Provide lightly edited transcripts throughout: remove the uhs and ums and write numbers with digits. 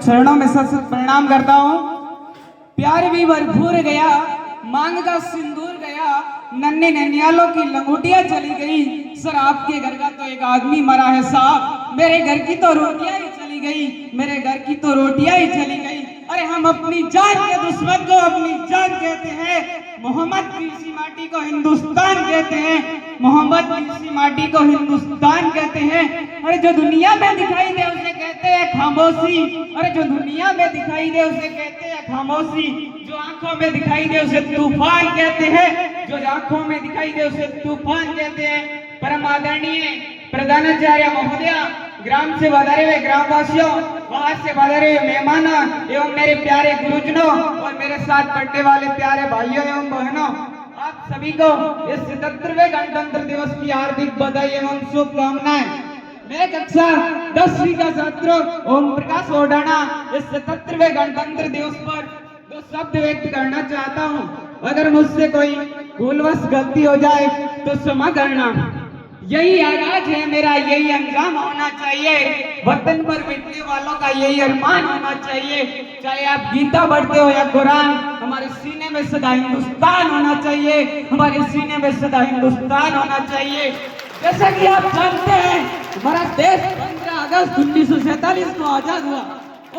चरणों में सत सत प्रणाम करता हूँ। प्यार भी भरपूर गया, मांग का सिंदूर गया, नन्हे ननियालों की लंगोटियां चली गई। सर आपके घर का तो एक आदमी मरा है साहब, मेरे घर की तो रोटियां ही चली गई, मेरे घर की तो रोटियां ही चली गई। अरे हम अपनी जान के दुश्मन को अपनी जान कहते हैं, मोहम्मद की इसी माटी को हिंदुस्तान कहते हैं, मोहम्मद की इसी माटी को हिंदुस्तान कहते हैं। अरे जो दुनिया में दिखाई दे उसे कहते हैं खामोशी, अरे जो दुनिया में दिखाई दे उसे कहते हैं खामोशी, जो आंखों में दिखाई दे उसे तूफान कहते हैं, जो आंखों में दिखाई दे उसे तूफान कहते हैं। परम आदरणीय प्रधानाचार्य महोदय, ग्राम से पधारे हुए ग्रामवासियों, बाहर से पधारे हुए मेहमान एवं मेरे प्यारे गुरुजनों और मेरे साथ पढ़ने वाले प्यारे भाइयों एवं बहनों, आप सभी को इस 77वें गणतंत्र दिवस की हार्दिक बधाई एवं शुभकामनाएं। मैं कक्षा 10वीं का छात्र ओम प्रकाश ओडाना इस 77वें गणतंत्र दिवस पर दो शब्द व्यक्त करना चाहता हूँ। अगर मुझसे कोई भूलवश गलती हो जाए तो क्षमा करना। यही आगाज है मेरा, यही अंजाम होना चाहिए, वतन पर मिटने वालों का यही अरमान होना चाहिए। चाहे आप गीता पढ़ते हो या कुरान, हमारे सीने में सदा हिंदुस्तान होना चाहिए, हमारे सीने में सदा हिंदुस्तान होना चाहिए। जैसा कि आप जानते हैं, हमारा देश 15 अगस्त 1947 को आजाद हुआ।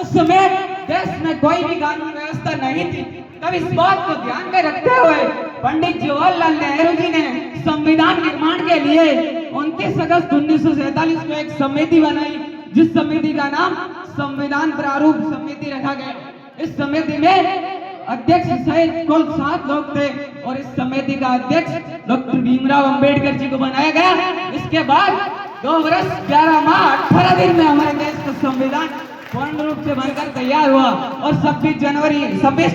उस समय देश में कोई भी कानून व्यवस्था नहीं थी। तब इस बात को ध्यान में रखते हुए पंडित जवाहरलाल नेहरू जी ने संविधान निर्माण के लिए 29 अगस्त 1947 को एक समिति बनाई, जिस समिति का नाम संविधान प्रारूप समिति रखा गया। इस समिति में अध्यक्ष सहित कुल 7 लोग थे और इस समिति का अध्यक्ष डॉक्टर भीमराव अंबेडकर जी को बनाया गया। इसके बाद 2 वर्ष 11 माह 18 दिन में हमारे देश का संविधान पूर्ण रूप से बनकर तैयार हुआ और 26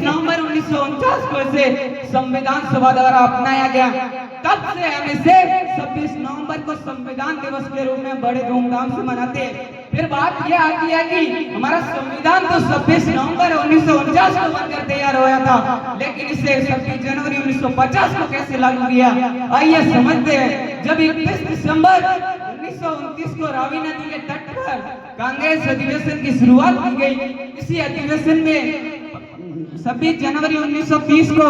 नवंबर 1949 को इसे संविधान सभा द्वारा अपनाया गया। तब से हम इसे 26 नवंबर को संविधान दिवस के रूप में बड़े धूमधाम से मनाते हैं। फिर बात यह आती है कि हमारा संविधान तो 26 नवंबर 1949 को बनकर तैयार हुआ था, लेकिन इसे 26 जनवरी 1950 को कैसे लागू किया, आइए समझते हैं। जब 31 दिसंबर 1929 को रावी नदी के तट पर कांग्रेस अधिवेशन की शुरुआत की गई, इसी अधिवेशन में 26 जनवरी 1930 को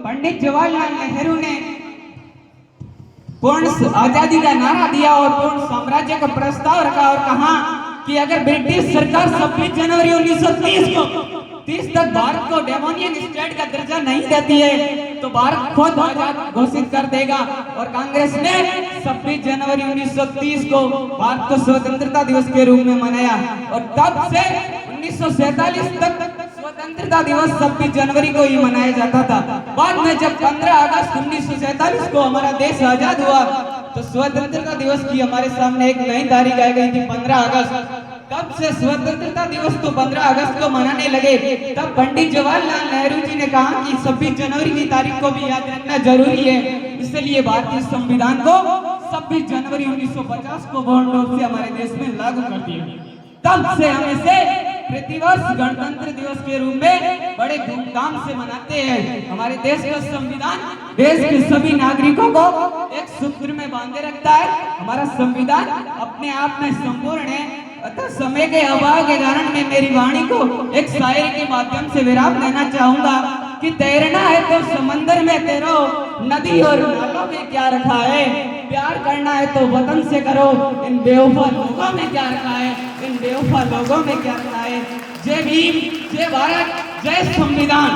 पंडित जवाहरलाल नेहरू ने पूर्ण आजादी का नारा दिया और पूर्ण साम्राज्य का प्रस्ताव रखा और कहा कि अगर ब्रिटिश सरकार 26 जनवरी 1930 को 30 तक भारत को डेमोनियन स्टेट का दर्जा नहीं देती है तो भारत खुद आजाद घोषित कर देगा। और कांग्रेस ने 26 जनवरी 1930 को भारत को स्वतंत्रता दिवस के रूप में मनाया और तब से 1947 तक स्वतंत्रता दिवस 26 जनवरी को ही मनाया जाता था। बाद में जब 15 अगस्त 1947 को हमारा देश आजाद हुआ तो स्वतंत्रता दिवस की हमारे सामने एक नई तारीख आई गई थी 15 अगस्त। तब से स्वतंत्रता दिवस तो 15 अगस्त को मनाने लगे। तब पंडित जवाहरलाल नेहरू जी ने कहा कि 26 जनवरी की तारीख को भी याद रखना जरूरी है, इसलिए भारतीय संविधान को 26 जनवरी 1950 को पूर्ण रूप से हमारे देश में लागू कर दिया। तब से हम इसे प्रतिवर्ष गणतंत्र दिवस के रूप में बड़े धूमधाम से मनाते हैं। हमारे देश का संविधान देश के सभी नागरिकों को एक सूत्र में बांधे रखता है। हमारा संविधान अपने आप में संपूर्ण है, अतः समय के अभाव के कारण मैं मेरी वाणी को एक शायरी के माध्यम से विराम देना चाहूंगा कि तैरना है तो समंदर में तैरो, नदी और नालों में क्या रखा है, प्यार करना है तो वतन से करो, इन बेवफा लोगों में क्या रखा है, इन बेवफा लोगों में क्या रखा है। जय भीम, जय भारत, जय संविधान।